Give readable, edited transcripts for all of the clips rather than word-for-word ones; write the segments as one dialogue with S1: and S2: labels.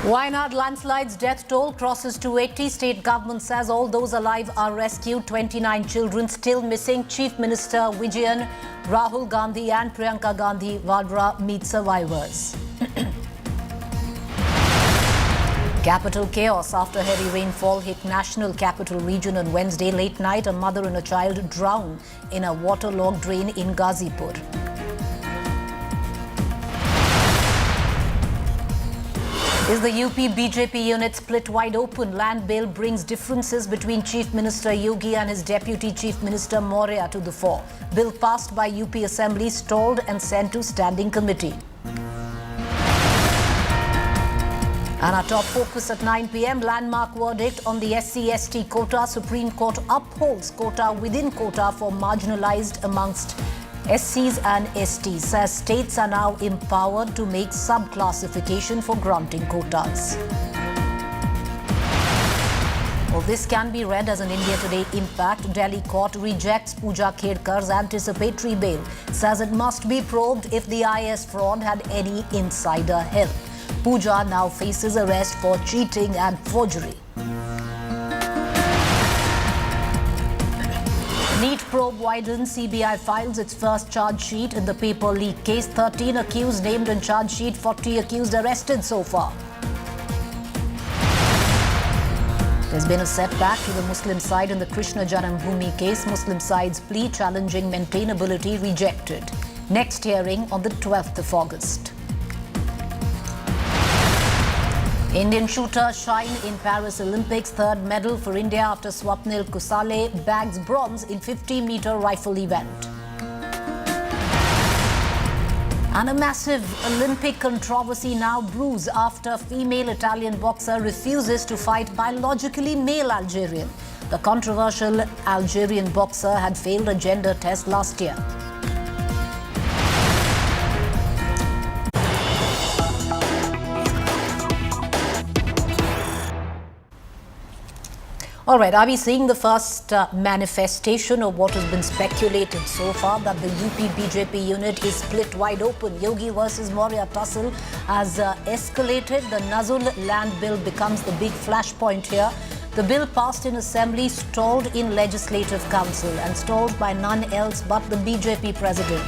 S1: Wayanad landslides death toll crosses 280. State government says all those alive are rescued. 29 children still missing. Chief Minister Vijayan, Rahul Gandhi and Priyanka Gandhi Vadra meet survivors. Capital chaos after heavy rainfall hit National Capital Region on Wednesday late night. A mother and a child drowned in a waterlogged drain in Ghazipur. Is the UP BJP unit split wide open? Land bill brings differences between Chief Minister Yogi and his Deputy Chief Minister Maurya to the fore. Bill passed by UP Assembly stalled and sent to Standing Committee. And our top focus at 9 p.m. Landmark verdict on the SC/ST quota. Supreme Court upholds quota within quota for marginalised amongst SCs and STs, says states are now empowered to make subclassification for granting quotas. Well, this can be read as an India Today impact. Delhi court rejects Pooja Khedkar's anticipatory bail, says it must be probed if the IS fraud had any insider help. Pooja now faces arrest for cheating and forgery. NEET probe widens. CBI files its first charge sheet in the paper leak case. 13 accused named in charge sheet, 40 accused arrested so far. There's been a setback to the Muslim side in the Krishna Janambhoomi case. Muslim side's plea challenging maintainability rejected. Next hearing on the 12th of August. Indian shooter shine in Paris Olympics. Third medal for India after Swapnil Kusale bags bronze in 50-meter rifle event. And a massive Olympic controversy now brews after female Italian boxer refuses to fight biologically male Algerian. The controversial Algerian boxer had failed a gender test last year. All right, are we seeing the first manifestation of what has been speculated so far, that the UP BJP unit is split wide open? Yogi versus Maurya tussle has escalated. The Nazul land bill becomes the big flashpoint here. The bill passed in Assembly, stalled in Legislative Council and stalled by none else but the BJP president.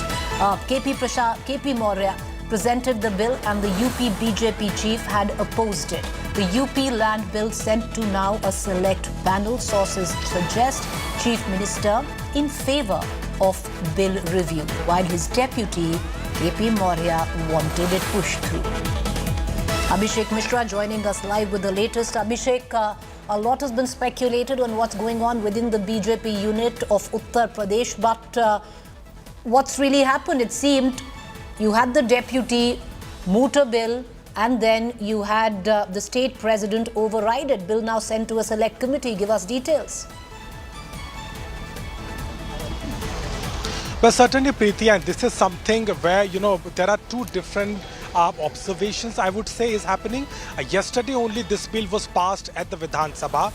S1: KP Maurya presented the bill and the UP BJP chief had opposed it. The UP land bill sent to now a select panel. Sources suggest Chief Minister in favour of bill review, while his deputy KP Maurya wanted it pushed through. Abhishek Mishra joining us live with the latest. Abhishek, a lot has been speculated on what's going on within the BJP unit of Uttar Pradesh, but what's really happened? It seemed you had the deputy moot a bill, and then you had the state president override it. Bill now sent to a select committee. Give us details.
S2: Well, certainly, Preeti, and this is something where, there are two different observations, I would say, is happening. Yesterday only this bill was passed at the Vidhan Sabha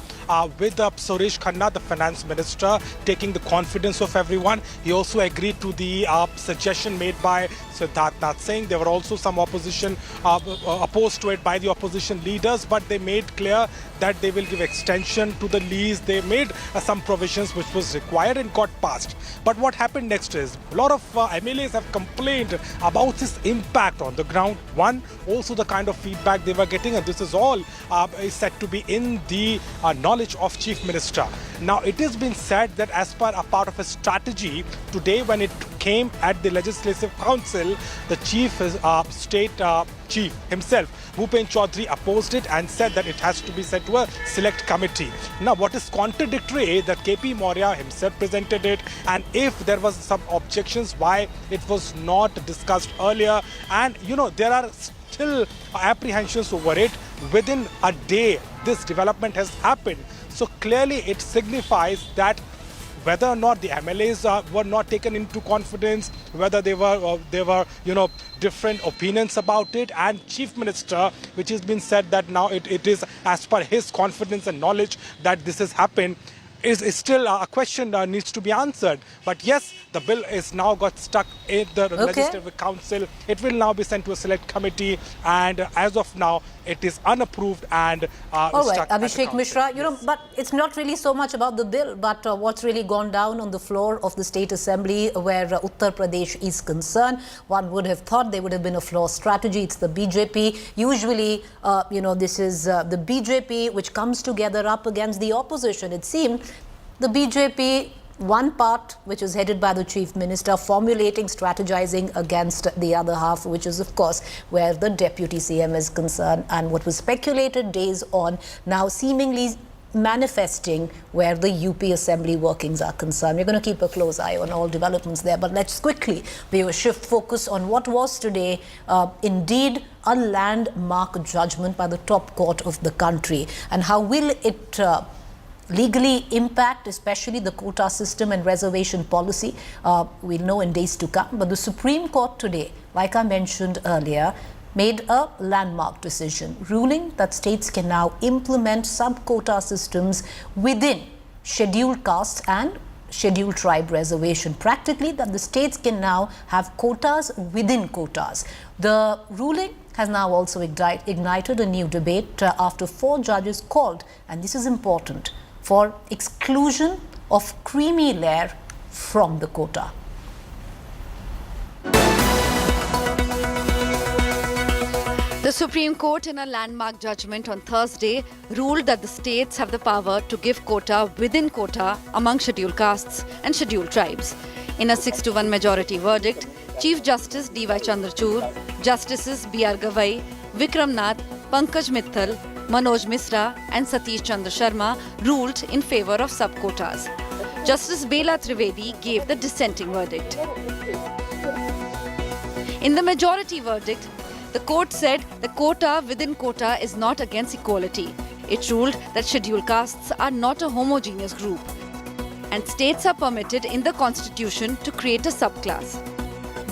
S2: with Suresh Khanna, the finance minister, taking the confidence of everyone. He also agreed to the suggestion made by Siddharth Singh. There were also some opposition opposed to it by the opposition leaders, but they made clear that they will give extension to the lease. They made some provisions which was required and got passed. But what happened next is a lot of MLAs have complained about this impact on the ground. One, also the kind of feedback they were getting, and this is all is said to be in the knowledge of Chief Minister. Now, it has been said that as per a part of a strategy, today when it came at the Legislative Council, the state chief himself, Preeti Choudhry, opposed it and said that it has to be sent to a select committee. Now, what is contradictory is that KP Maurya himself presented it, and if there was some objections why it was not discussed earlier, and there are still apprehensions over it. Within a day, this development has happened. So clearly it signifies that whether or not the MLAs were not taken into confidence, whether there were different opinions about it, and Chief Minister, which has been said that now it is as per his confidence and knowledge that this has happened. is still a question needs to be answered. But yes, the bill is now got stuck in the Legislative Council. It will now be sent to a select committee, and as of now, it is unapproved and
S1: all right,
S2: stuck
S1: Abhishek Mishra, you know, but it's not really so much about the bill, but what's really gone down on the floor of the State Assembly where Uttar Pradesh is concerned. One would have thought there would have been a flawed strategy. It's the BJP. Usually, you know, this is the BJP which comes together up against the opposition. It seemed the BJP, one part which is headed by the Chief Minister, formulating, strategizing against the other half, which is of course where the Deputy CM is concerned, and what was speculated days on now seemingly manifesting where the UP Assembly workings are concerned. We're going to keep a close eye on all developments there, but let's quickly shift focus on what was today indeed a landmark judgment by the top court of the country, and how will it legally impact especially the quota system and reservation policy. We'll know in days to come. But the Supreme Court today, like I mentioned earlier, made a landmark decision, ruling that states can now implement sub-quota systems within scheduled caste and scheduled tribe reservation. Practically, that the states can now have quotas within quotas. The ruling has now also ignited a new debate after 4 judges called, and this is important, for exclusion of creamy layer from the quota.
S3: The Supreme Court, in a landmark judgment on Thursday, ruled that the states have the power to give quota within quota among scheduled castes and scheduled tribes. In a 6-1 majority verdict, Chief Justice D.Y. Chandrachud, Justices B.R. Gavai, Vikram Nath, Pankaj Mittal, Manoj Misra and Satish Chandra Sharma ruled in favor of sub-quotas. Justice Bela Trivedi gave the dissenting verdict. In the majority verdict, the court said the quota within quota is not against equality. It ruled that scheduled castes are not a homogeneous group, and states are permitted in the constitution to create a subclass.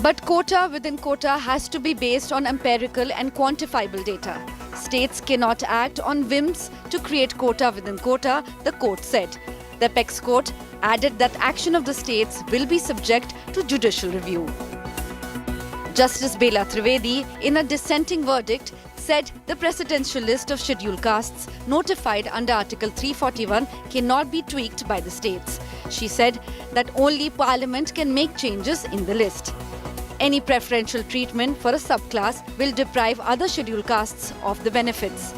S3: But quota within quota has to be based on empirical and quantifiable data. States cannot act on whims to create quota within quota, the court said. The Apex Court added that action of the states will be subject to judicial review. Justice Bela Trivedi, in a dissenting verdict, said the presidential list of scheduled castes notified under Article 341 cannot be tweaked by the states. She said that only Parliament can make changes in the list. Any preferential treatment for a subclass will deprive other scheduled castes of the benefits.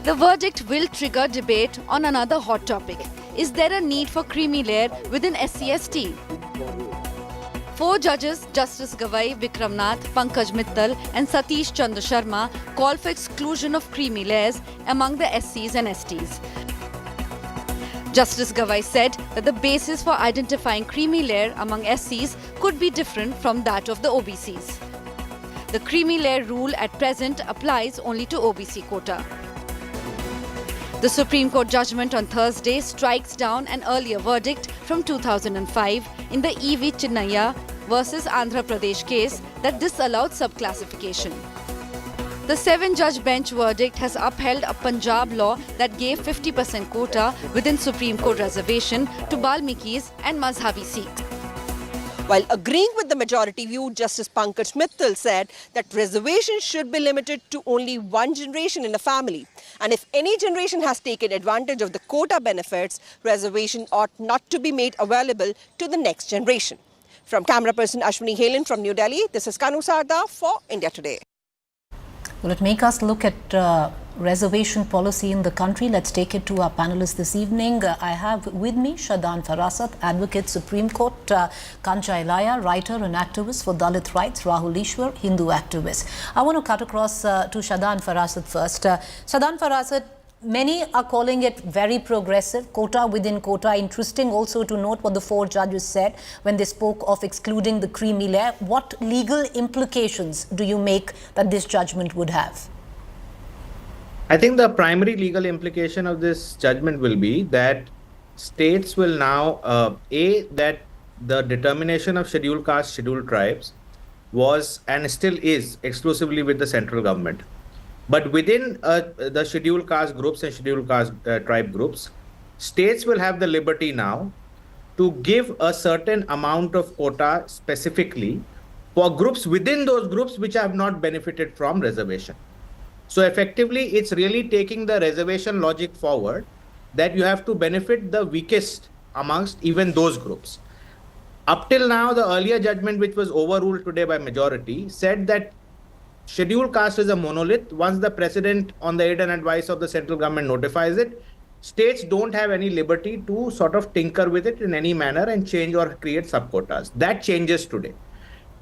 S3: The verdict will trigger debate on another hot topic. Is there a need for creamy layer within SC/ST? 4 judges, Justice Gavai, Vikram Nath, Pankaj Mittal and Satish Chandra Sharma, call for exclusion of creamy layers among the SCs and STs. Justice Gavai said that the basis for identifying creamy layer among SCs could be different from that of the OBCs. The creamy layer rule at present applies only to OBC quota. The Supreme Court judgment on Thursday strikes down an earlier verdict from 2005 in the E.V. Chinnaya versus Andhra Pradesh case that disallowed subclassification. The 7-judge bench verdict has upheld a Punjab law that gave 50% quota within Supreme Court reservation to Balmikis and Mazhabi Sikhs.
S4: While agreeing with the majority view, Justice Pankaj Mittal said that reservations should be limited to only one generation in a family. And if any generation has taken advantage of the quota benefits, reservation ought not to be made available to the next generation. From camera person Ashwini Helan from New Delhi, this is Kanu Sarda for India Today.
S1: Will it make us look at reservation policy in the country? Let's take it to our panelists this evening. I have with me Shadan Farasat, Advocate Supreme Court, Kancha Ilaya, writer and activist for Dalit rights, Rahul Ishwar, Hindu activist. I want to cut across to Shadan Farasat first. Shadan Farasat, many are calling it very progressive, quota within quota. Interesting also to note what the 4 judges said when they spoke of excluding the creamy layer. What legal implications do you make that this judgment would have?
S5: I think the primary legal implication of this judgment will be that states will now, that the determination of scheduled caste, scheduled tribes was and still is exclusively with the central government. But within the scheduled caste groups and scheduled caste tribe groups, states will have the liberty now to give a certain amount of quota specifically for groups within those groups which have not benefited from reservation. So effectively, it's really taking the reservation logic forward that you have to benefit the weakest amongst even those groups. Up till now, the earlier judgment, which was overruled today by majority, said that scheduled caste is a monolith. Once the president, on the aid and advice of the central government, notifies it, states don't have any liberty to sort of tinker with it in any manner and change or create subquotas. That changes today.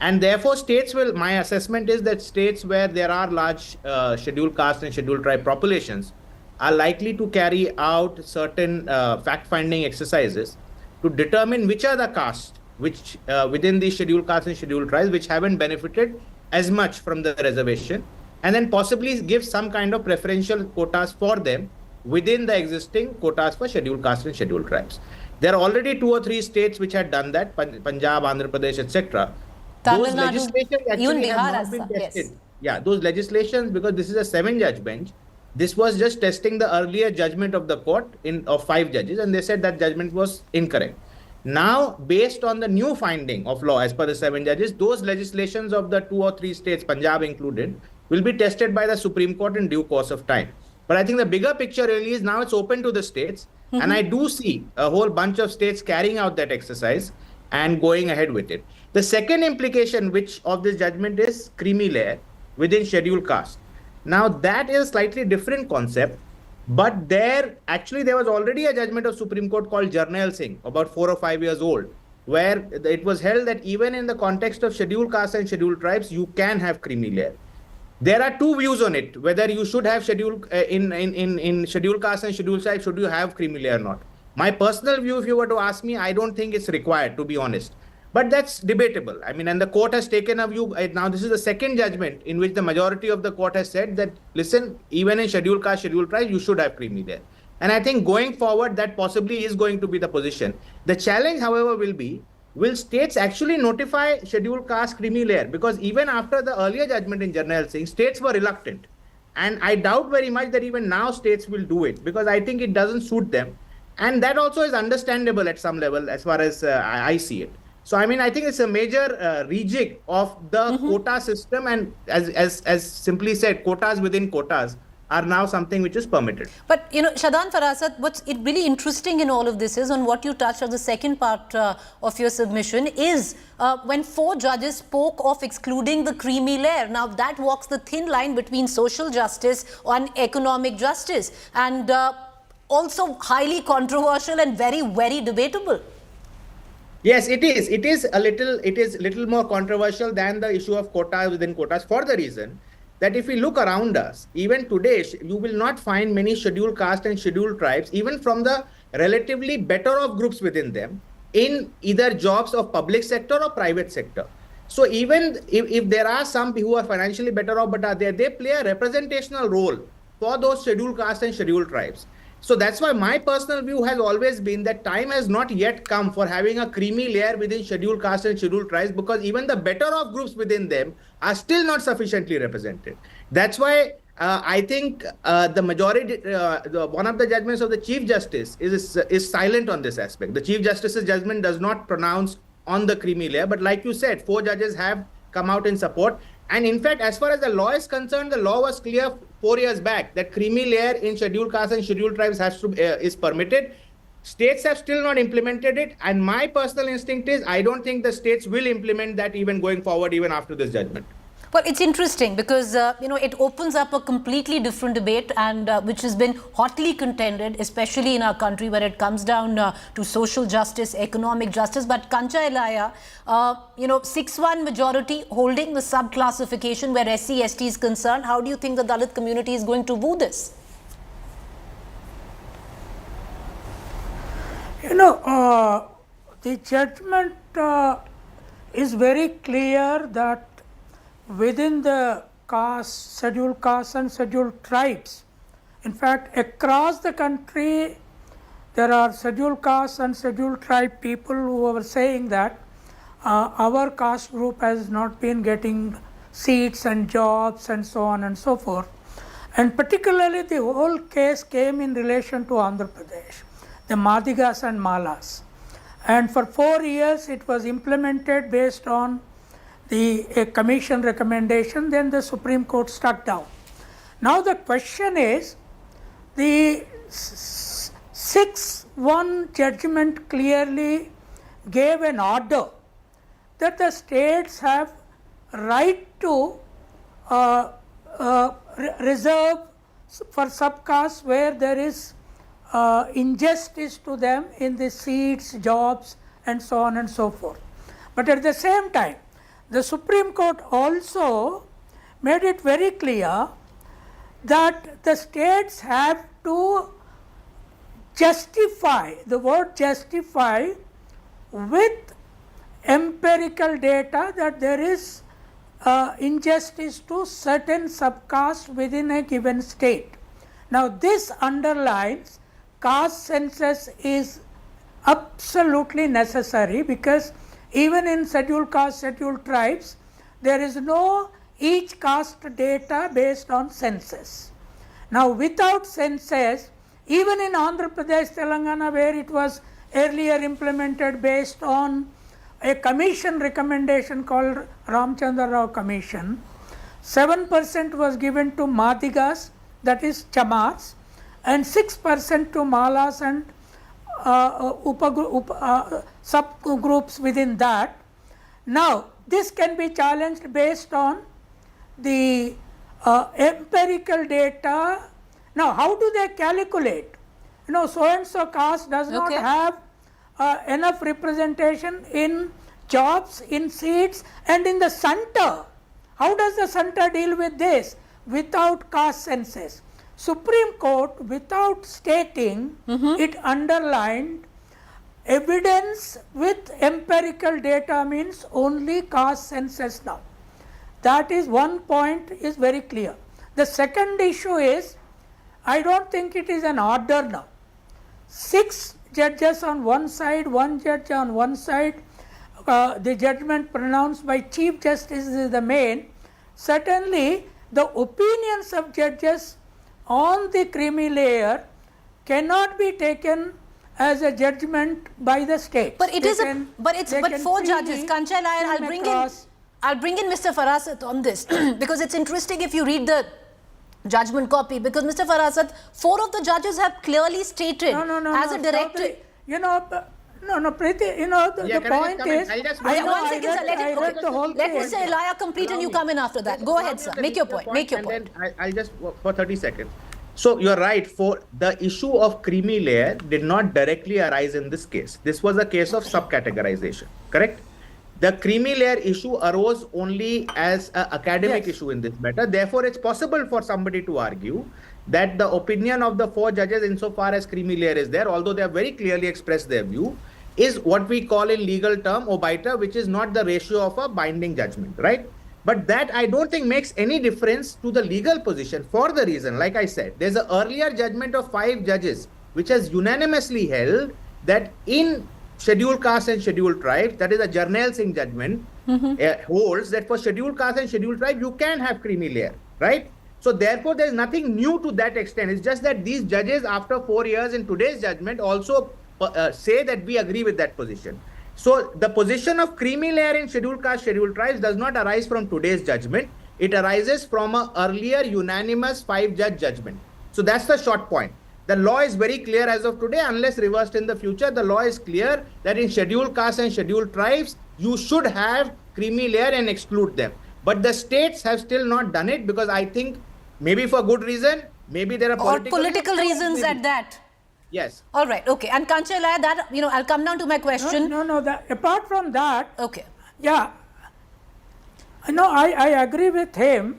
S5: And therefore, states will, my assessment is that states where there are large scheduled caste and scheduled tribe populations are likely to carry out certain fact-finding exercises to determine which are the castes which within the scheduled castes and scheduled tribes which haven't benefited as much from the reservation, and then possibly give some kind of preferential quotas for them within the existing quotas for scheduled castes and scheduled tribes. There are already 2 or 3 states which had done that, Punjab, Andhra Pradesh, etc. Those legislations actually have not been tested.
S1: Yes.
S5: Yeah, those legislations, because this is a 7-judge bench, this was just testing the earlier judgment of the court of 5 judges, and they said that judgment was incorrect. Now, based on the new finding of law as per the 7 judges, those legislations of the 2 or 3 states, Punjab included, will be tested by the Supreme Court in due course of time. But I think the bigger picture really is now it's open to the states, and I do see a whole bunch of states carrying out that exercise and going ahead with it. The second implication which of this judgment is creamy layer within scheduled caste. Now that is a slightly different concept, but there was already a judgment of Supreme Court called Jarnail Singh, about 4 or 5 years old, where it was held that even in the context of scheduled caste and scheduled tribes, you can have creamy layer. There are 2 views on it, whether you should have scheduled in scheduled caste and scheduled tribes, should you have creamy layer or not. My personal view, if you were to ask me, I don't think it's required, to be honest. But that's debatable. I mean, and the court has taken a view. Now, this is the second judgment in which the majority of the court has said that, listen, even in scheduled caste, scheduled tribes, you should have creamy layer. And I think going forward, that possibly is going to be the position. The challenge, however, will be, will states actually notify scheduled caste creamy layer? Because even after the earlier judgment in Jarnail Singh, states were reluctant. And I doubt very much that even now states will do it, because I think it doesn't suit them. And that also is understandable at some level as far as I see it. So, I mean, I think it's a major rejig of the quota system, and as simply said, quotas within quotas are now something which is permitted.
S1: But, Shadhan Farasat, what's really interesting in all of this is, on what you touched on the second part of your submission, is when 4 judges spoke of excluding the creamy layer. Now, that walks the thin line between social justice and economic justice, and also highly controversial and very, very debatable.
S5: Yes, it is. It is a little more controversial than the issue of quotas within quotas, for the reason that if we look around us, even today, you will not find many scheduled caste and scheduled tribes, even from the relatively better off groups within them, in either jobs of public sector or private sector. So even if there are some who are financially better off but are there, they play a representational role for those scheduled caste and scheduled tribes. So that's why my personal view has always been that time has not yet come for having a creamy layer within scheduled caste and scheduled tribes, because even the better off groups within them are still not sufficiently represented. That's why I think the majority, one of the judgments of the Chief Justice is silent on this aspect. The Chief Justice's judgment does not pronounce on the creamy layer, but like you said, 4 judges have come out in support. And in fact, as far as the law is concerned, the law was clear 4 years back that creamy layer in scheduled caste and scheduled tribes is permitted. States have still not implemented it. And my personal instinct is, I don't think the states will implement that even going forward, even after this judgment.
S1: Well, it's interesting because, it opens up a completely different debate, and which has been hotly contended, especially in our country, where it comes down to social justice, economic justice. But Kancha Elaya, 6-1 majority holding the subclassification where SC/ST is concerned. How do you think the Dalit community is going to view this?
S6: The judgment is very clear that within the scheduled castes and scheduled tribes, in fact, across the country, there are scheduled castes and scheduled tribe people who are saying that our caste group has not been getting seats and jobs and so on and so forth. And particularly the whole case came in relation to Andhra Pradesh, the Madigas and Malas. And for 4 years it was implemented based on the commission recommendation, then the Supreme Court struck down. Now the question is, the 6-1 judgment clearly gave an order that the states have right to reserve for subcastes where there is injustice to them in the seats, jobs and so on and so forth. But at the same time, the Supreme Court also made it very clear that the states have to justify, the word justify, with empirical data that there is injustice to certain subcastes within a given state. Now this underlines caste census is absolutely necessary, because even in scheduled caste, scheduled tribes, there is no each caste data based on census. Now without census, even in Andhra Pradesh, Telangana, where it was earlier implemented based on a commission recommendation called Ramchandra Rao Commission, 7% was given to Madigas, that is Chamars, and 6% to Malas and subgroups within that. Now this can be challenged based on the empirical data. Now how do they calculate? So and so caste does not have enough representation in jobs, in seats and in the center. How does the center deal with this? Without caste census. Supreme Court, without stating, it underlined evidence with empirical data means only caste census now. That is one point is very clear. The second issue is, I don't think it is an order now. 6 judges on one side, 1 judge on one side, the judgment pronounced by Chief Justice is the main. Certainly the opinions of judges on the creamy layer cannot be taken as a judgment by the state.
S1: But it is but 4 judges. Kanchal, I'll bring in Mr. Farasat on this because it's interesting if you read the judgment copy, because Mr. Farasat, 4 of the judges have clearly stated as a directive.
S6: Preeti, the point is,
S1: let Mr. Elia complete and you come in after that. Go ahead, sir. Make your point. Make your point.
S5: I'll just, for 30 seconds. So you're right, for the issue of creamy layer did not directly arise in this case. This was a case of subcategorization, correct? The creamy layer issue arose only as an academic issue in this matter. Therefore, it's possible for somebody to argue that the opinion of the 4 judges insofar as creamy layer is there, although they have very clearly expressed their view, is what we call in legal term obiter, which is not the ratio of a binding judgment, right? But that I don't think makes any difference to the legal position, for the reason, like I said, there's an earlier judgment of 5 judges which has unanimously held that in scheduled caste and scheduled tribes, that is a Jarnail Singh judgment, holds that for scheduled caste and scheduled tribe, you can have creamy layer, right? So therefore, there is nothing new to that extent. It's just that these judges, after 4 years in today's judgment, also say that we agree with that position. So the position of creamy layer in scheduled caste, scheduled tribes does not arise from today's judgment. It arises from an earlier unanimous 5-judge judgment. So that's the short point. The law is very clear as of today, unless reversed in the future. The law is clear that in scheduled caste and scheduled tribes, you should have creamy layer and exclude them. But the states have still not done it, because I think maybe for good reason, maybe there are
S1: political reasons at that.
S5: Yes.
S1: All right. Okay. And Kanchal, that I'll come down to my question.
S6: Apart from that.
S1: Okay.
S6: Yeah. I agree with him.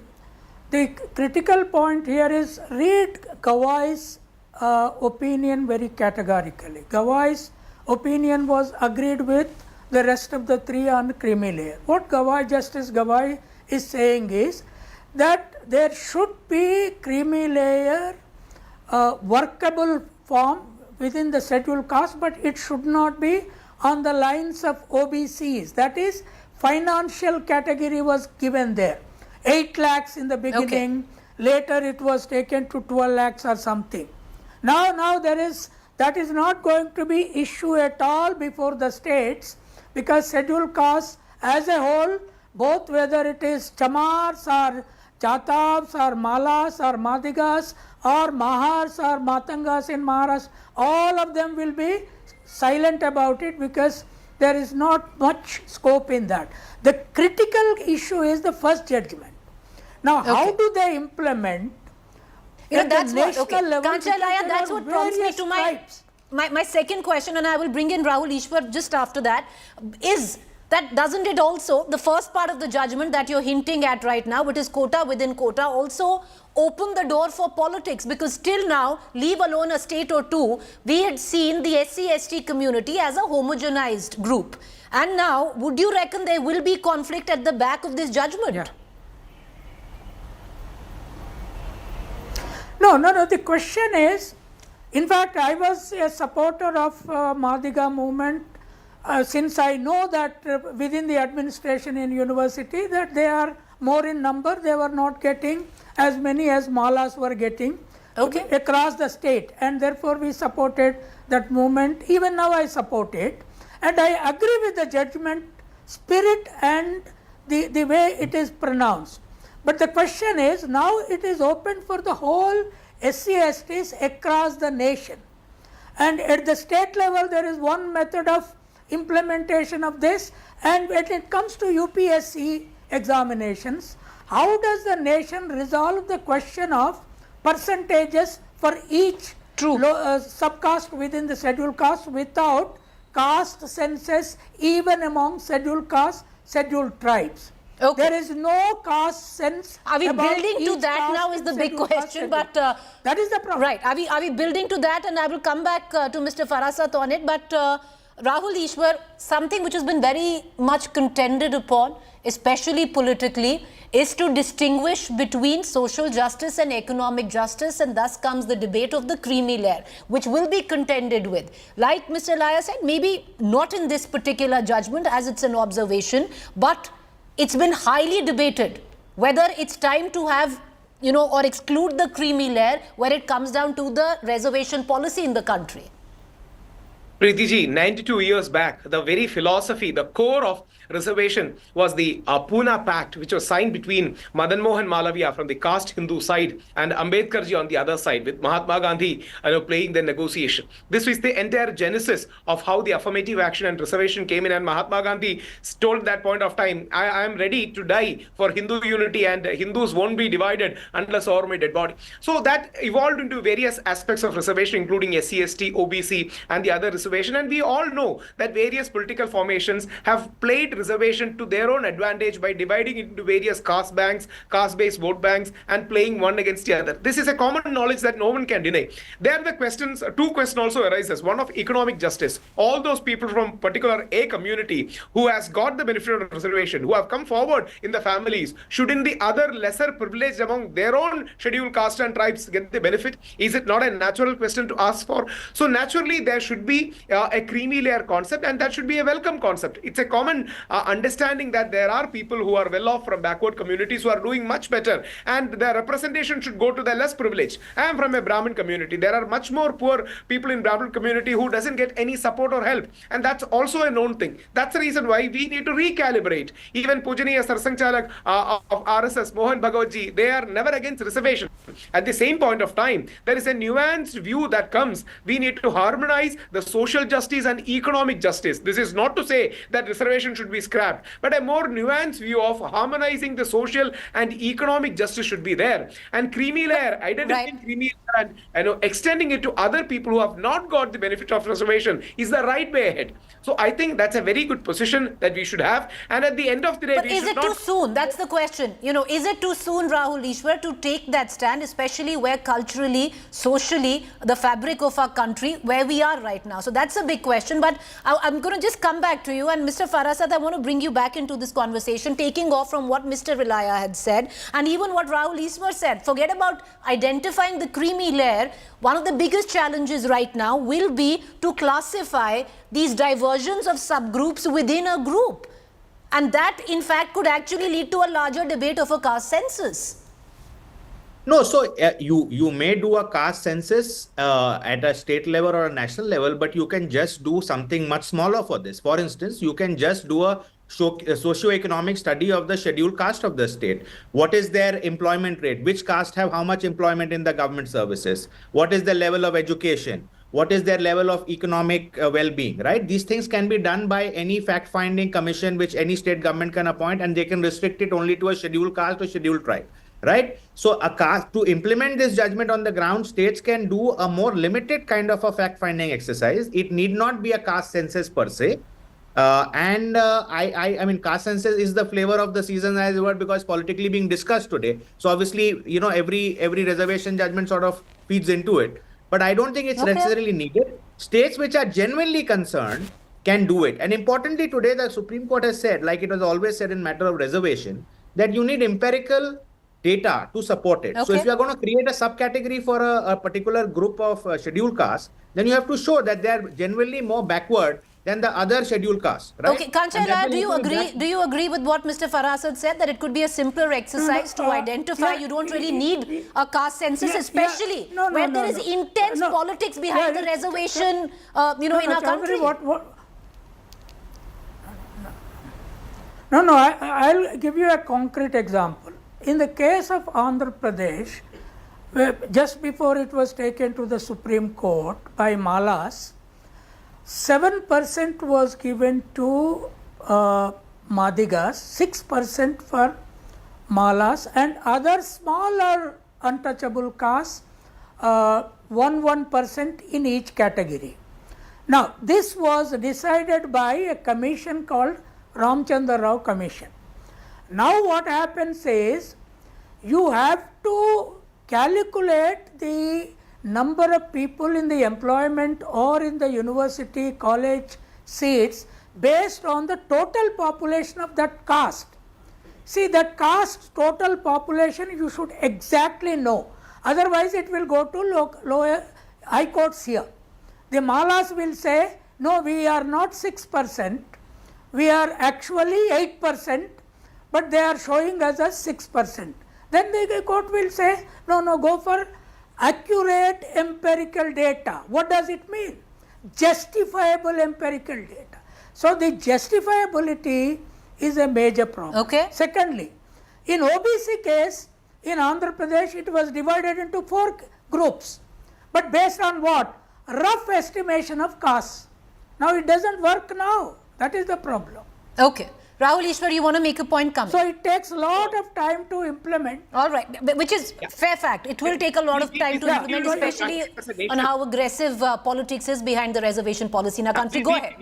S6: The critical point here is read Gawai's opinion very categorically. Gawai's opinion was agreed with the rest of the 3 on creamy layer. What Justice Gawai is saying is that there should be creamy layer workable form within the scheduled caste, but it should not be on the lines of OBCs. That is, financial category was given there. 8 lakhs in the beginning, later it was taken to 12 lakhs or something. Now that is not going to be issue at all before the states, because scheduled castes as a whole, both whether it is chamars or chatabs or malas or madigas or mahars or matangas in Maharashtra, all of them will be silent about it, because there is not much scope in that. The critical issue is the first judgment. Now, how do they implement?
S1: That's what, Kanchalaya, that's what prompts me to my second question, and I will bring in Rahul Ishwar just after that, is that doesn't it also, the first part of the judgment that you're hinting at right now, which is quota within quota, also open the door for politics? Because till now, leave alone a state or two, we had seen the SC/ST community as a homogenized group. And now, would you reckon there will be conflict at the back of this judgment?
S6: Yeah. No, the question is, in fact, I was a supporter of Madiga movement since I know that within the administration in university that they are more in number, they were not getting as many as Malas were getting across the state, and therefore we supported that movement. Even now I support it, and I agree with the judgment spirit and the way it is pronounced. But the question is, now it is open for the whole SC/STs across the nation, and at the state level there is one method of implementation of this, and when it comes to UPSC examinations, how does the nation resolve the question of percentages for each subcaste within the scheduled caste without caste census even among scheduled castes, scheduled tribes? There is no caste sense.
S1: Are we building to that now is the big question, but
S6: that is the problem.
S1: Right. Are we building to that? And I will come back to Mr. Farasat on it. But Rahul Ishwar, something which has been very much contended upon, especially politically, is to distinguish between social justice and economic justice, and thus comes the debate of the creamy layer, which will be contended with. Like Mr. Laya said, maybe not in this particular judgment as it's an observation, but it's been highly debated whether it's time to have, or exclude the creamy layer where it comes down to the reservation policy in the country.
S7: Preeti ji, 92 years back, the very philosophy, the core of reservation was the Pune Pact, which was signed between Madan Mohan Malaviya from the caste Hindu side and Ambedkar ji on the other side, with Mahatma Gandhi playing the negotiation. This was the entire genesis of how the affirmative action and reservation came in, and Mahatma Gandhi told at that point of time, I am ready to die for Hindu unity, and Hindus won't be divided unless over my dead body. So that evolved into various aspects of reservation, including SC/ST, OBC and the other reservation, and we all know that various political formations have played reservation to their own advantage by dividing it into various caste banks, caste-based vote banks, and playing one against the other. This is a common knowledge that no one can deny. There the questions, two questions also arises. One of economic justice. All those people from particular A community who has got the benefit of reservation, who have come forward in the families, shouldn't the other lesser privileged among their own scheduled caste and tribes get the benefit? Is it not a natural question to ask for? So naturally there should be a creamy layer concept, and that should be a welcome concept. It's a common understanding that there are people who are well off from backward communities who are doing much better, and their representation should go to the less privileged. I am from a Brahmin community. There are much more poor people in Brahmin community who doesn't get any support or help, and that's also a known thing. That's the reason why we need to recalibrate. Even Pujaniya Sarsang Chalak of RSS, Mohan Bhagawatji, they are never against reservation. At the same point of time, there is a nuanced view that comes. We need to harmonize the social justice and economic justice. This is not to say that reservation should be scrapped, but a more nuanced view of harmonizing the social and economic justice should be there. And creamy layer, identifying creamy layer and extending it to other people who have not got the benefit of reservation is the right way ahead. So I think that's a very good position that we should have. And at the end of the day,
S1: but is it too soon? That's the question. Is it too soon, Rahul Ishwar, to take that stand, especially where culturally, socially, the fabric of our country, where we are right now? So that's a big question. But I'm going to just come back to you. And Mr. Farasat, I want to bring you back into this conversation, taking off from what Mr. Vilaya had said and even what Rahul Ishwar said. Forget about identifying the creamy layer. One of the biggest challenges right now will be to classify these diversions of subgroups within a group. And that, in fact, could actually lead to a larger debate of a caste census.
S5: No, so you may do a caste census at a state level or a national level, but you can just do something much smaller for this. For instance, you can just do a socio-economic study of the scheduled caste of the state. What is their employment rate? Which caste have how much employment in the government services? What is the level of education? What is their level of economic well-being, right? These things can be done by any fact-finding commission which any state government can appoint, and they can restrict it only to a scheduled caste or scheduled tribe, right? So a caste, to implement this judgment on the ground, states can do a more limited kind of a fact-finding exercise. It need not be a caste census per se. I mean, caste census is the flavor of the season, as it were, because politically being discussed today. So obviously, every reservation judgment sort of feeds into it. But I don't think it's necessarily needed. States which are genuinely concerned can do it. And importantly, today the Supreme Court has said, like it was always said in matter of reservation, that you need empirical data to support it. So if you are going to create a subcategory for a particular group of scheduled castes, then you have to show that they are genuinely more backward than the other scheduled castes, right?
S1: Okay, Kanchana, do you agree? Do you agree with what Mr. Farasad said, that it could be a simpler exercise to identify? You don't really need a caste census, especially where there is intense politics behind the reservation, in our country.
S6: I'll give you a concrete example. In the case of Andhra Pradesh, just before it was taken to the Supreme Court by Malas, 7% was given to Madigas, 6% for Malas, and other smaller untouchable castes, 1% in each category. Now, this was decided by a commission called Ramchandra Rao Commission. Now, what happens is, you have to calculate the number of people in the employment or in the university college seats based on the total population of that caste. See, that caste total population you should exactly know, otherwise it will go to lower high courts here. The Malas will say, no, we are not 6%, we are actually 8%, but they are showing us as 6%. Then the court will say, no, go for accurate empirical data. What does it mean? Justifiable empirical data. So the justifiability is a major problem.
S1: Okay.
S6: Secondly, in OBC case, in Andhra Pradesh, it was divided into 4 groups. But based on what? Rough estimation of castes. Now it doesn't work now. That is the problem.
S1: Okay. Rahul Ishwar, you want to make a point? Come.
S6: So it takes a lot of time to implement.
S1: All right, which is fair fact. It will take a lot of time to implement, especially on how aggressive politics is behind the reservation policy in our country. Go ahead.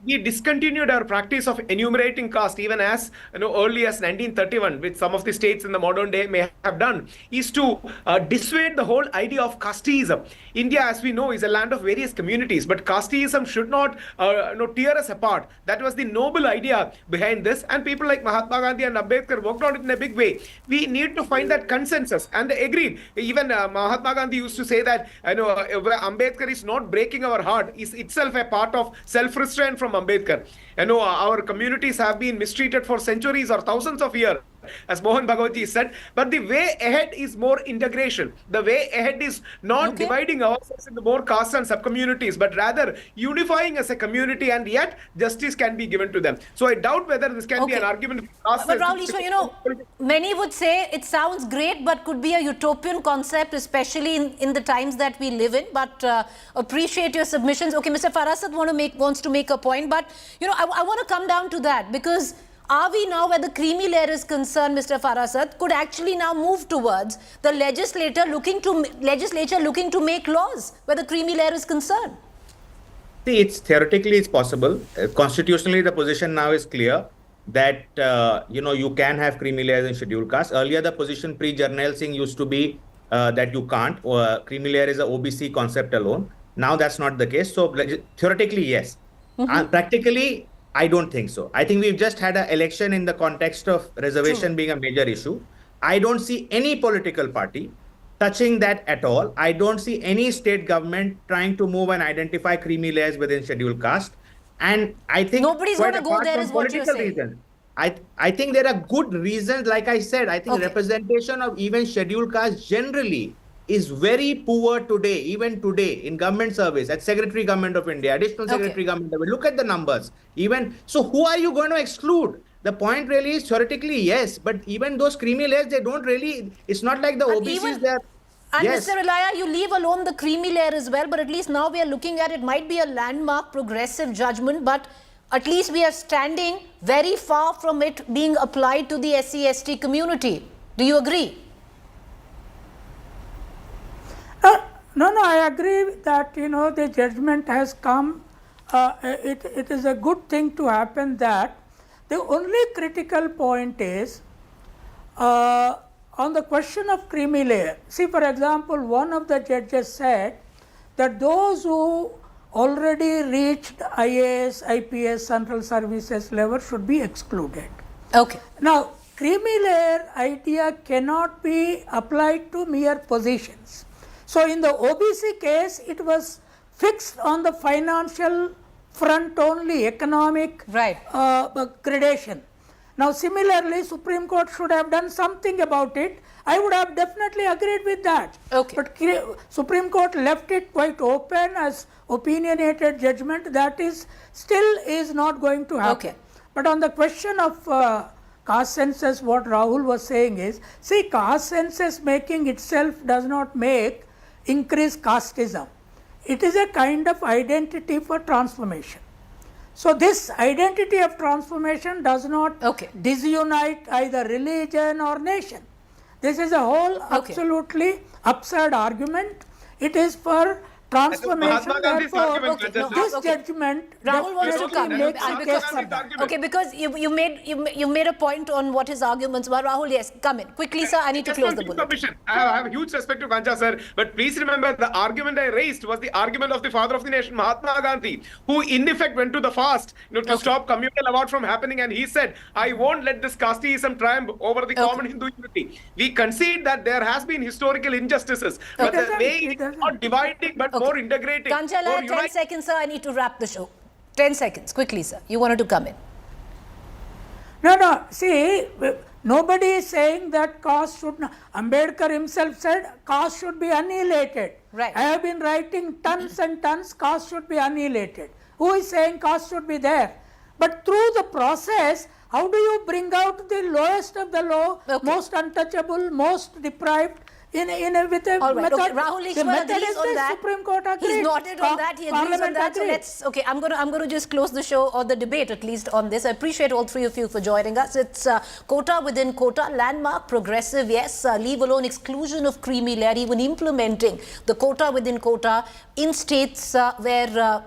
S7: We discontinued our practice of enumerating caste even as early as 1931, which some of the states in the modern day may have done, is to dissuade the whole idea of casteism. India, as we know, is a land of various communities, but casteism should not tear us apart. That was the noble idea behind this, and people like Mahatma Gandhi and Ambedkar worked on it in a big way. We need to find that consensus, and they agreed. Even Mahatma Gandhi used to say that Ambedkar is not breaking our heart, is itself a part of self-restraint from Ambedkar. Our communities have been mistreated for centuries or thousands of years, as Mohan Bhagwatji said, but the way ahead is more integration. The way ahead is not dividing ourselves into more castes and sub-communities, but rather unifying as a community, and yet justice can be given to them. So I doubt whether this can be an argument.
S1: But Rahul Ishwar, many would say it sounds great, but could be a utopian concept, especially in the times that we live in. But appreciate your submissions. Okay, Mr. Farasad wants to make a point, but I want to come down to that, because are we now, where the creamy layer is concerned, Mr. Farasad, could actually now move towards the legislature looking to make laws where the creamy layer is concerned?
S5: See, theoretically it's possible. Constitutionally, the position now is clear that you can have creamy layers in scheduled castes. Earlier, the position pre-Jarnail Singh used to be that you can't. Creamy layer is a OBC concept alone. Now that's not the case. So theoretically, yes. Practically, I don't think so. I think we've just had an election in the context of reservation being a major issue. I don't see any political party touching that at all. I don't see any state government trying to move and identify creamy layers within scheduled caste. And I think
S1: nobody's going to go there, is what you're saying.
S5: I think there are good reasons. Like I said, I think representation of even scheduled castes generally is very poor today, even today in government service, at Secretary Government of India, Additional Secretary Government of India. Look at the numbers. Even so, who are you going to exclude? The point really is theoretically, yes, but even those creamy layers, they don't really, it's not like the OBCs there.
S1: And Mr. Ilaya, you leave alone the creamy layer as well, but at least now we are looking at it might be a landmark progressive judgment, but at least we are standing very far from it being applied to the SC/ST community. Do you agree?
S6: No, I agree that, the judgment has come. It is a good thing to happen that. The only critical point is on the question of creamy layer. See, for example, one of the judges said that those who already reached IAS, IPS, central services level should be excluded.
S1: Okay.
S6: Now, creamy layer idea cannot be applied to mere positions. So, in the OBC case, it was fixed on the financial front only, economic gradation. Now, similarly, Supreme Court should have done something about it. I would have definitely agreed with that.
S1: Okay.
S6: But Supreme Court left it quite open as opinionated judgment. That is still is not going to happen.
S1: Okay.
S6: But on the question of caste census, what Rahul was saying is, see, caste census making itself does not make increase casteism. It is a kind of identity for transformation. So, this identity of transformation does not disunite either religion or nation. This is a whole absolutely absurd argument. It is for transformation. Therefore, this judgment
S1: Rahul wants to come because you made a point on what his arguments were. Rahul, yes, come in quickly, sir. I need to close the bulletin.
S7: I have huge respect to Kancha sir, but please remember the argument I raised was the argument of the father of the nation, Mahatma Gandhi, who in effect went to the fast, to stop communal award from happening, and he said, "I won't let this casteism triumph over the common Hindu unity." We concede that there has been historical injustices, but the way it is not dividing but more integrating.
S1: Kanchala, 10 seconds, sir. I need to wrap the show. 10 seconds, quickly, sir. You wanted to come in.
S6: No. See, nobody is saying that caste should not. Ambedkar himself said caste should be annihilated.
S1: Right.
S6: I have been writing tons and tons, caste should be annihilated. Who is saying caste should be there? But through the process, how do you bring out the lowest of the low, most untouchable, most deprived? With a method.
S1: Rahul Ishwar agrees on that.
S6: Supreme Court agreed.
S1: He's nodded on that. He agrees on that. So let's. Okay, I'm going to just close the show or the debate at least on this. I appreciate all three of you for joining us. It's quota within quota, landmark, progressive. Yes, leave alone exclusion of creamy layer. Even implementing the quota within quota in states where.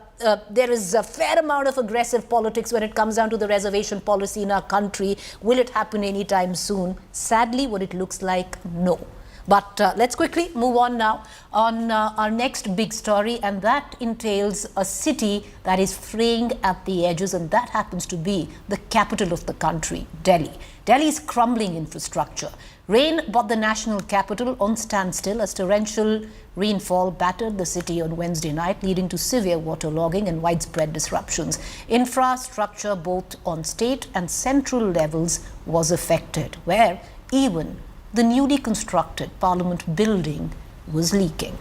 S1: There is a fair amount of aggressive politics when it comes down to the reservation policy in our country. Will it happen anytime soon? Sadly, what it looks like, no. But let's quickly move on now on our next big story, and that entails a city that is fraying at the edges, and that happens to be the capital of the country, Delhi. Delhi's crumbling infrastructure. Rain brought the national capital on standstill as torrential rainfall battered the city on Wednesday night, leading to severe waterlogging and widespread disruptions. Infrastructure both on state and central levels was affected, where even the newly constructed Parliament building was leaking.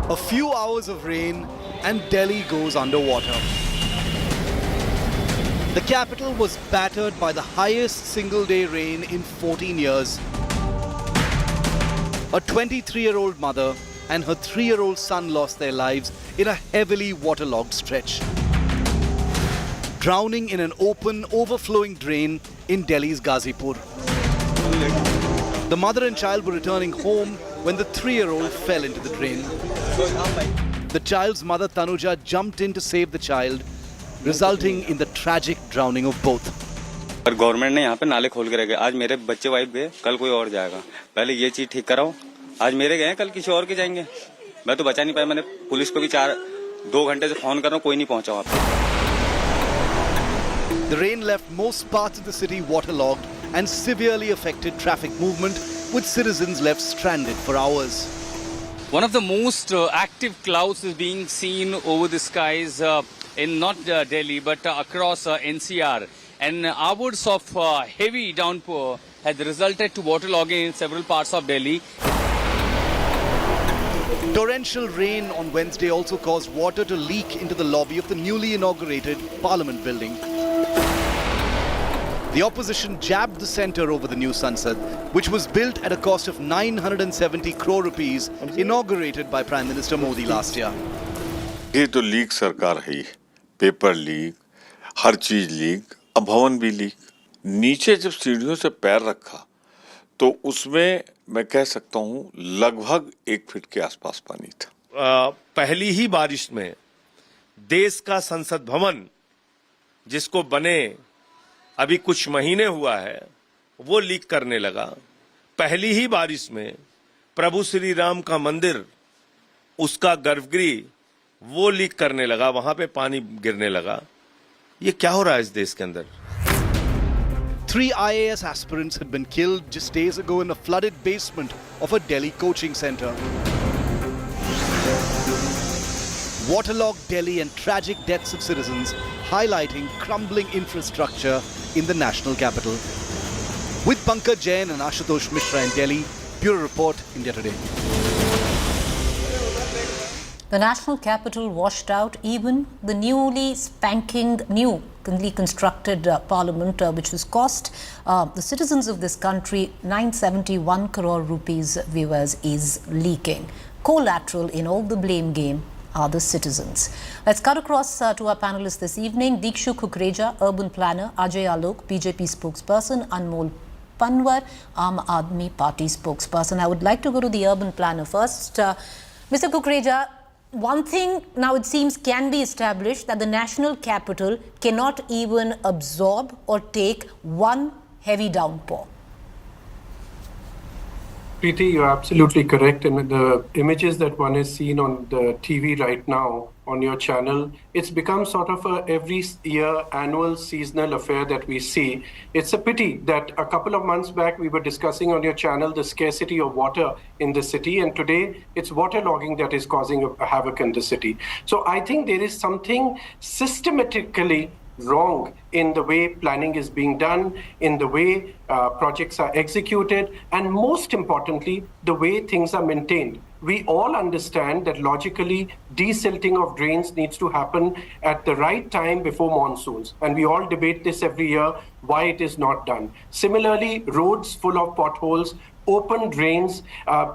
S8: A few hours of rain and Delhi goes underwater. The capital was battered by the highest single-day rain in 14 years. A 23-year-old mother and her 3-year-old son lost their lives in a heavily waterlogged stretch, drowning in an open, overflowing drain in Delhi's Ghazipur. The mother and child were returning home when the 3-year-old fell into the drain. The child's mother, Tanuja, jumped in to save the child, resulting in the tragic drowning of both.
S9: पर government ने यहाँ पे नाले खोल के रखे। आज मेरे बच्चे वाइफ गए, कल कोई और जाएगा। पहले ये चीज ठीक कराओ। आज मेरे गए, कल किसी और के जाएंगे। मैं तो बचा नहीं पाया। मैंने पुलिस को भी 2 घंटे से फोन कर रहा हूँ, कोई नहीं पहुंचा वहाँ पे।
S8: The rain left most parts of the city waterlogged and severely affected traffic movement with citizens left stranded for hours.
S10: One of the most active clouds is being seen over the skies in not Delhi but across NCR. And hours of heavy downpour has resulted to waterlogging in several parts of Delhi.
S8: Torrential rain on Wednesday also caused water to leak into the lobby of the newly inaugurated Parliament building. The opposition jabbed the centre over the new Sansad, which was built at a cost of 970 crore rupees, inaugurated by Prime Minister Modi last year.
S11: ये तो leak सरकार है, paper leak, हर चीज leak, अब भवन भी leak. नीचे जब सीढ़ियों से पैर रखा, तो उसमें मैं कह सकता हूँ लगभग 1 फीट के आसपास पानी था.
S12: पहली ही बारिश में देश का संसद भवन जिसको बने अभी कुछ महीने हुआ है, वो लीक करने लगा. पहली ही बारिश में प्रभु श्री राम का मंदिर, उसका गर्भगृह वो लीक करने लगा, वहां पे पानी गिरने लगा. ये क्या हो रहा है इस देश के अंदर?
S8: 3 IAS aspirants had been killed just days ago in a flooded basement of a Delhi coaching centre. Waterlogged Delhi and tragic deaths of citizens, highlighting crumbling infrastructure in the national capital. With Pankaj Jain and Ashutosh Mishra in Delhi, Bureau Report, India Today.
S1: The national capital washed out, even the newly constructed parliament, which has cost the citizens of this country 971 crore rupees, viewers, is leaking. Collateral in all the blame game are the citizens. Let's cut across to our panelists this evening. Dikshu Kukreja, urban planner; Ajay Alok, BJP spokesperson; Anmol Panwar, Aam Aadmi Party spokesperson. I would like to go to the urban planner first. Mr. Kukreja, one thing now it seems can be established, that the national capital cannot even absorb or take one heavy downpour.
S13: Preeti, you're absolutely correct. And the images that one is seeing on the TV right now on your channel, it's become sort of a every year annual seasonal affair that we see. It's a pity that a couple of months back we were discussing on your channel the scarcity of water in the city, and today it's waterlogging that is causing a havoc in the city. So I think there is something systematically wrong in the way planning is being done, in the way projects are executed, and most importantly, the way things are maintained. We all understand that logically desilting of drains needs to happen at the right time before monsoons. And we all debate this every year, why it is not done. Similarly, roads full of potholes, open drains.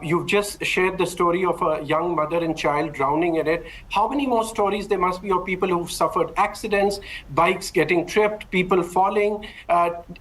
S13: You've just shared the story of a young mother and child drowning in it. How many more stories there must be of people who've suffered accidents, bikes getting tripped, people falling,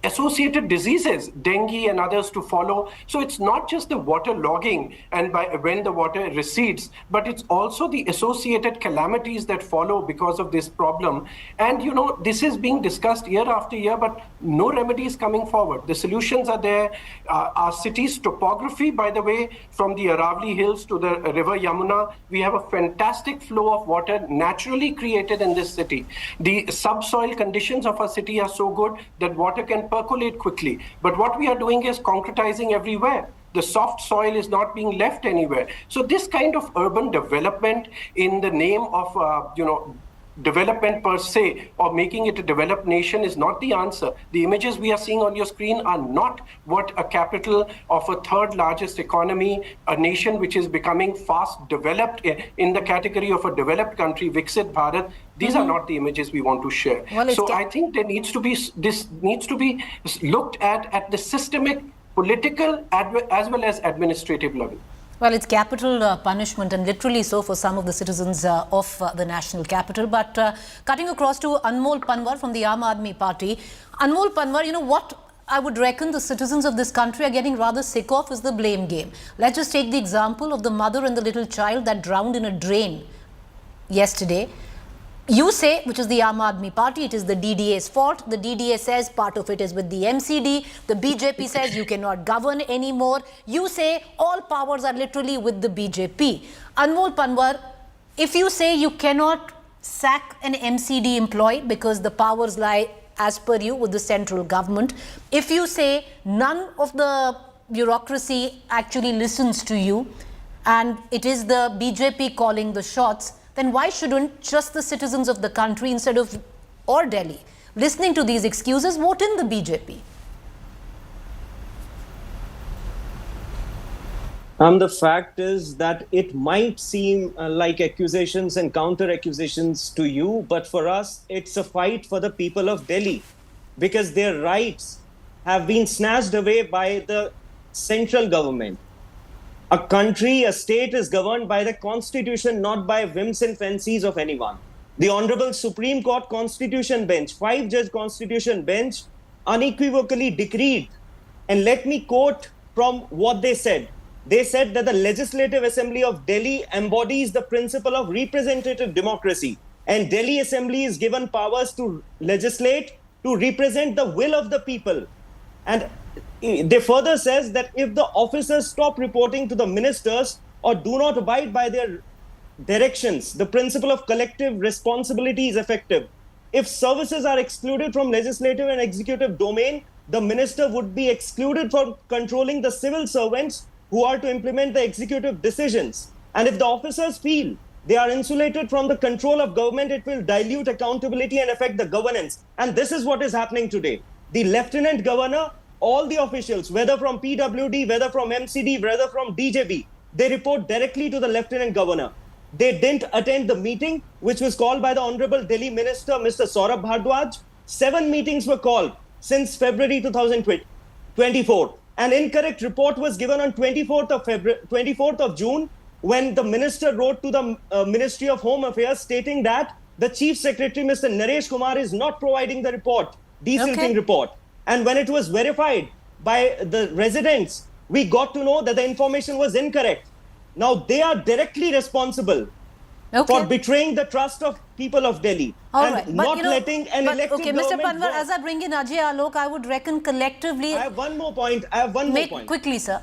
S13: associated diseases, dengue and others to follow. So it's not just the water logging and when the water recedes, but it's also the associated calamities that follow because of this problem. And you know, this is being discussed year after year, but no remedy is coming forward. The solutions are there. Our cities' topography, by the way, from the Aravali Hills to the river Yamuna, we have a fantastic flow of water naturally created in this city. The subsoil conditions of our city are so good that water can percolate quickly. But what we are doing is concretizing everywhere. The soft soil is not being left anywhere. So this kind of urban development in the name of, development per se, or making it a developed nation, is not the answer. The images we are seeing on your screen are not what a capital of a third largest economy, a nation which is becoming fast developed in the category of a developed country, Viksit Bharat. These are not the images we want to share.
S1: Well,
S13: so I think there needs to be, this needs to be looked at the systemic, political, as well as administrative level.
S1: Well, it's capital punishment, and literally so for some of the citizens of the national capital. But cutting across to Anmol Panwar from the Aam Aadmi Party. Anmol Panwar, you know what I would reckon the citizens of this country are getting rather sick of is the blame game. Let's just take the example of the mother and the little child that drowned in a drain yesterday. You say, which is the Aam Aadmi Party, it is the DDA's fault. The DDA says part of it is with the MCD. The BJP says you cannot govern anymore. You say all powers are literally with the BJP. Anmol Panwar, if you say you cannot sack an MCD employee because the powers lie, as per you, with the central government, if you say none of the bureaucracy actually listens to you and it is the BJP calling the shots, then why shouldn't just the citizens of the country or Delhi, listening to these excuses, vote in the BJP?
S14: The fact is that it might seem like accusations and counter accusations to you, but for us, it's a fight for the people of Delhi because their rights have been snatched away by the central government. A country, a state is governed by the constitution, not by whims and fancies of anyone. The Honorable Supreme Court Constitution Bench, 5-judge Constitution Bench, unequivocally decreed. And let me quote from what they said. They said that the Legislative Assembly of Delhi embodies the principle of representative democracy, and Delhi Assembly is given powers to legislate, to represent the will of the people. And they further says that if the officers stop reporting to the ministers or do not abide by their directions, the principle of collective responsibility is effective. If services are excluded from legislative and executive domain, the minister would be excluded from controlling the civil servants who are to implement the executive decisions. And if the officers feel they are insulated from the control of government, it will dilute accountability and affect the governance. And this is what is happening today. The Lieutenant Governor, all the officials, whether from PWD, whether from MCD, whether from DJB, they report directly to the Lieutenant Governor. They didn't attend the meeting, which was called by the Honorable Delhi Minister, Mr. Saurabh Bhardwaj. 7 meetings were called since February 2024. An incorrect report was given on 24th of June when the minister wrote to the Ministry of Home Affairs stating that the Chief Secretary, Mr. Naresh Kumar, is not providing the report, desilting report. And when it was verified by the residents, we got to know that the information was incorrect. Now they are directly responsible for betraying the trust of people of Delhi not letting an elected
S1: Mr.
S14: government
S1: Panwar, as I bring in Ajay Alok, I would reckon collectively...
S14: I have one more point.
S1: Quickly, sir.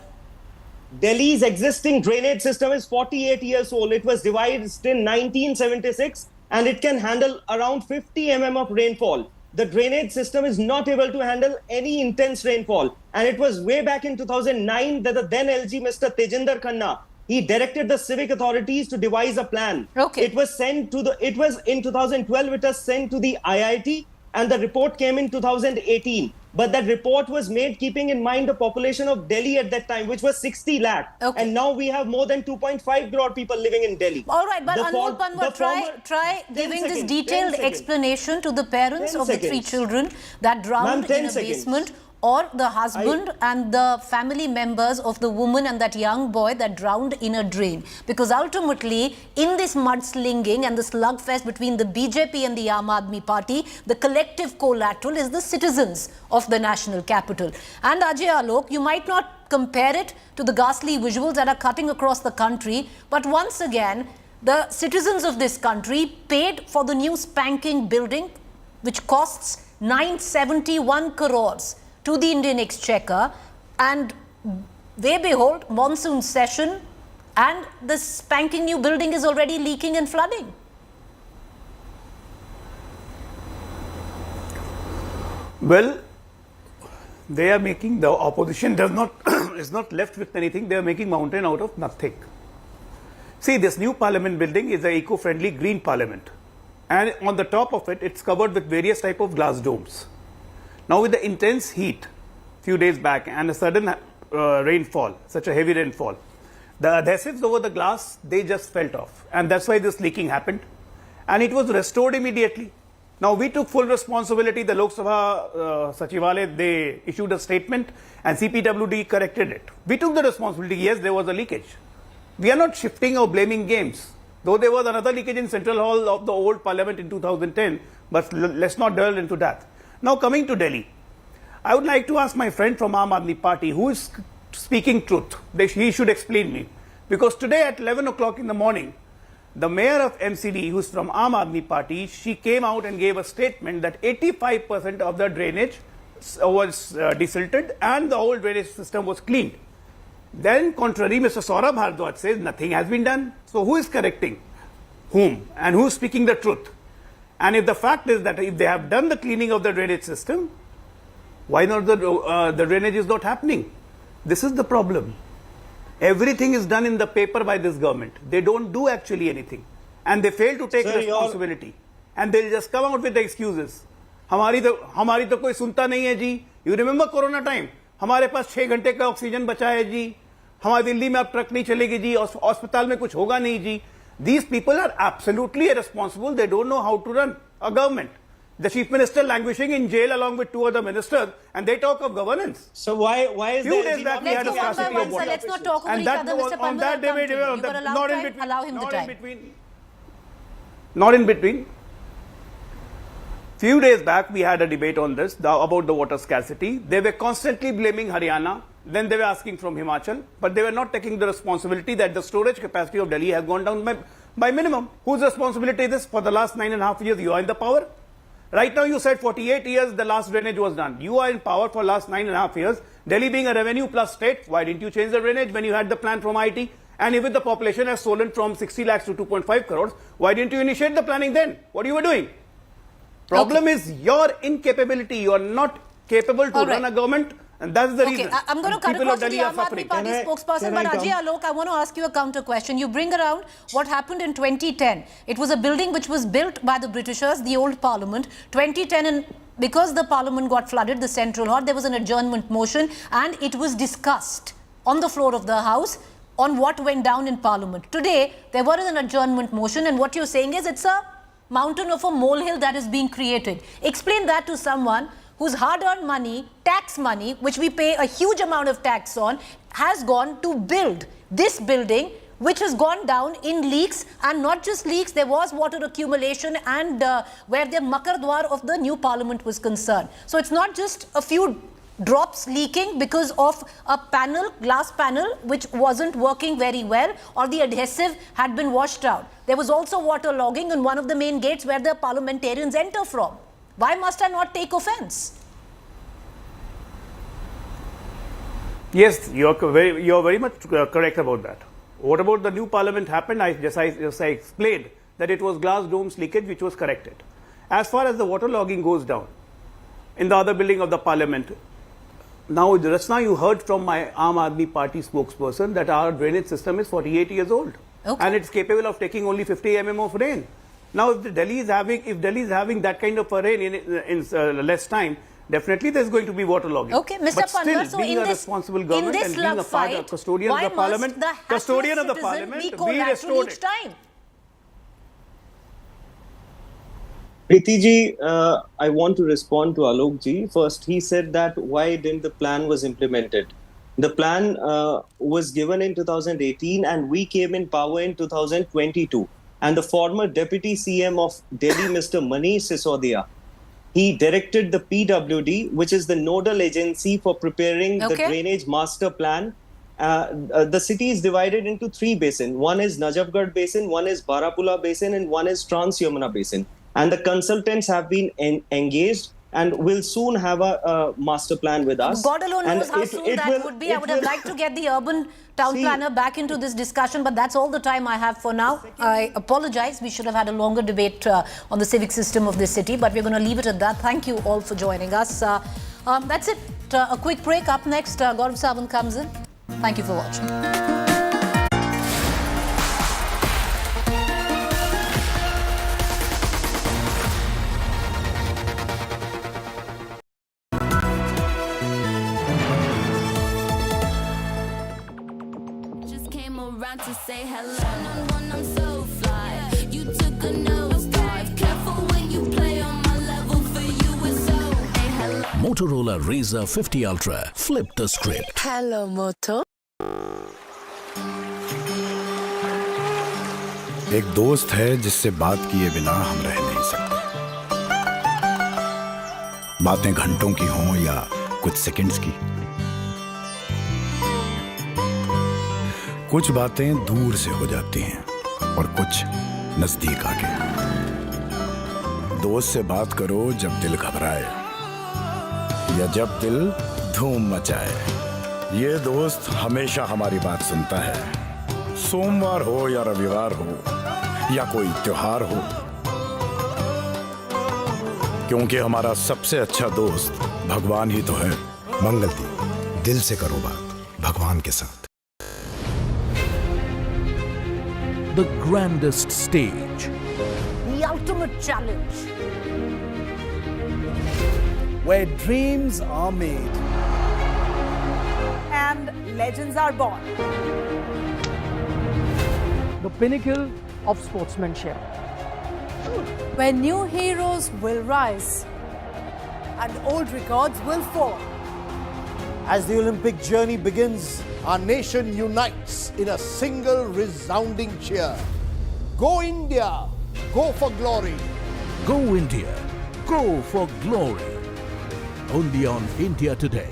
S14: Delhi's existing drainage system is 48 years old. It was devised in 1976 and it can handle around 50 mm of rainfall. The drainage system is not able to handle any intense rainfall. And it was way back in 2009 that the then LG, Mr. Tejinder Khanna, he directed the civic authorities to devise a plan. It was sent to in 2012, it was sent to the IIT and the report came in 2018. But that report was made keeping in mind the population of Delhi at that time, which was 60 lakh. And now we have more than 2.5 crore people living in Delhi.
S1: All right, but Anmol Panwar, try giving this detailed explanation to the parents of the 3 children that drowned in a basement, or the husband and the family members of the woman and that young boy that drowned in a drain. Because ultimately, in this mudslinging and the slugfest between the BJP and the Aam Aadmi Party, the collective collateral is the citizens of the national capital. And Ajay Alok, you might not compare it to the ghastly visuals that are cutting across the country, but once again, the citizens of this country paid for the new spanking building, which costs 971 crores to the Indian Exchequer, and they behold monsoon session and the spanking new building is already leaking and flooding.
S15: Well, they are making, the opposition does not is not left with anything. They are making mountain out of nothing. See, this new parliament building is an eco-friendly green parliament, and on the top of it, it's covered with various type of glass domes. Now with the intense heat few days back and a sudden rainfall, such a heavy rainfall, the adhesives over the glass, they just felt off. And that's why this leaking happened. And it was restored immediately. Now we took full responsibility. The Lok Sabha Sachivalaya, they issued a statement and CPWD corrected it. We took the responsibility. Yes, there was a leakage. We are not shifting or blaming games. Though there was another leakage in Central Hall of the old parliament in 2010, but let's not delve into that. Now coming to Delhi, I would like to ask my friend from Aam Aadmi Party who is speaking truth. He should explain me. Because today at 11 o'clock in the morning, the mayor of MCD, who is from Aam Aadmi Party, she came out and gave a statement that 85% of the drainage was desilted and the old drainage system was cleaned. Then contrary, Mr. Saurabh Bhardwaj says nothing has been done. So who is correcting whom and who is speaking the truth? And if the fact is that if they have done the cleaning of the drainage system, why not the drainage is not happening? This is the problem. Everything is done in the paper by this government. They don't do actually anything. And they fail to take responsibility. And they'll just come out with the excuses. हमारी तो कोई सुनता नहीं है जी. You remember Corona time? हमारे पास 6 घंटे का oxygen बचा है जी. हमारी दिल्ली में अब ट्रक नहीं चलेगी जी. अस्पताल में कुछ होगा नहीं जी. These people are absolutely irresponsible. They don't know how to run a government. The chief minister languishing in jail along with 2 other ministers, and they talk of governance.
S14: So why is
S15: few days back we had a scarcity of water?
S1: Let's not talk over each other, Mr. Pambal.
S15: Not in between.
S1: Allow him the time.
S15: Not in between. Few days back we had a debate on this about the water scarcity. They were constantly blaming Haryana. Then they were asking from Himachal, but they were not taking the responsibility that the storage capacity of Delhi has gone down by minimum. Whose responsibility is this? For the last 9.5 years, you are in the power. Right now, you said 48 years the last drainage was done. You are in power for last 9.5 years. Delhi being a revenue plus state, why didn't you change the drainage when you had the plan from IT? And even the population has stolen from 60 lakhs to 2.5 crores, why didn't you initiate the planning then? What you were doing? Problem is your incapability. You are not capable to run a government. And that's the reason.
S1: I'm going to cut across to the Aam Aadmi Party spokesperson, but Ajay Alok, I want to ask you a counter question. You bring around what happened in 2010. It was a building which was built by the Britishers, the old Parliament. 2010, and because the Parliament got flooded, the Central Hall, there was an adjournment motion, and it was discussed on the floor of the House on what went down in Parliament. Today, there was an adjournment motion, and what you're saying is it's a mountain of a molehill that is being created. Explain that to someone whose hard-earned money, tax money, which we pay a huge amount of tax on, has gone to build this building, which has gone down in leaks, and not just leaks, there was water accumulation and where the Makardwar of the new Parliament was concerned. So it's not just a few drops leaking because of a panel, glass panel, which wasn't working very well, or the adhesive had been washed out. There was also water logging on one of the main gates where the parliamentarians enter from. Why must I not take offense?
S15: Yes, you're very much correct about that. What about the new Parliament happened? I explained that it was glass domes leakage which was corrected. As far as the water logging goes down, in the other building of the Parliament, just now you heard from my Aam Aadmi Party spokesperson that our drainage system is 48 years old. Okay. And it's capable of taking only 50 mm of rain. Now, if Delhi is having that kind of a rain in less time, definitely there's going to be water logging.
S1: Okay, Mr.
S15: But
S1: Panwar,
S15: still, being a responsible government and being a part of custodian of the Parliament, we restored it.
S14: Preeti ji, I want to respond to Alok ji. First, he said that why didn't the plan was implemented? The plan was given in 2018 and we came in power in 2022. And the former Deputy CM of Delhi, Mr. Manish Sisodia, he directed the PWD, which is the nodal agency for preparing the drainage master plan. The city is divided into 3 basins. One is Najafgarh Basin, one is Barapula Basin, and one is Trans-Yamuna Basin. And the consultants have been engaged and will soon have a master plan with us.
S1: God alone knows how soon that would be. I would have liked to get the urban town planner back into this discussion, but that's all the time I have for now. I apologize. We should have had a longer debate on the civic system of this city, but we're going to leave it at that. Thank you all for joining us. That's it. A quick break. Up next, Gaurav Sawant comes in. Thank you for watching.
S16: To say hello, I'm so fly. You took a nosedive. Careful when you play on my level. For you it's so. Hey, hello.
S17: Motorola Razr 50 Ultra. Flip the script.
S16: Hello, Moto.
S18: एक दोस्त है जिससे बात किए बिना हम रह नहीं सकते. बातें घंटों की हों या कुछ सेकंड्स की. कुछ बातें दूर से हो जाती हैं और कुछ नजदीक आके. दोस्त से बात करो जब दिल घबराए या जब दिल धूम मचाए. ये दोस्त हमेशा हमारी बात सुनता है. सोमवार हो या रविवार हो या कोई त्योहार हो, क्योंकि हमारा सबसे अच्छा दोस्त भगवान ही तो है. मंगलती, दिल से करो बात. भगवान के साथ।
S17: The grandest stage.
S1: The ultimate challenge.
S19: Where dreams are made
S20: and legends are born.
S19: the pinnacle of sportsmanship.
S20: Where new heroes will rise and old records will fall.
S21: As the Olympic journey begins, our nation unites in a single resounding cheer. Go India, go for glory.
S17: Go India, go for glory. Only on India Today.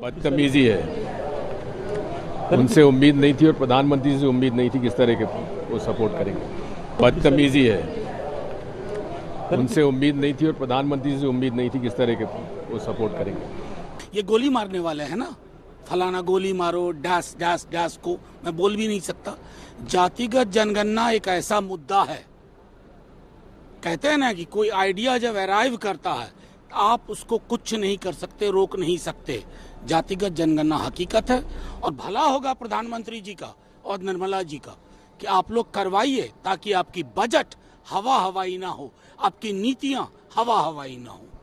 S22: बदतमीजी है, उनसे उम्मीद नहीं थी और प्रधानमंत्री से उम्मीद नहीं थी किस तरह के वो सपोर्ट करेंगे। बदतमीजी है, उनसे उम्मीद नहीं थी और प्रधानमंत्री से उम्मीद नहीं थी किस तरह के वो सपोर्ट करेंगे।
S23: ये गोली मारने वाले हैं ना, फलाना गोली मारो, डैश डैश डैश को मैं बोल भी नहीं सकता। जातिगत जनगणना एक ऐसा मुद्दा है, कहते हैं ना कि कोई आइडिया जब अराइव करता है आप उसको कुछ नहीं कर सकते, रोक नहीं सकते। जातिगत जनगणना हकीकत है और भला होगा प्रधानमंत्री जी का और निर्मला जी का कि आप लोग करवाइए ताकि आपकी बजट हवा हवाई ना हो, आपकी नीतियां हवा हवाई ना हो।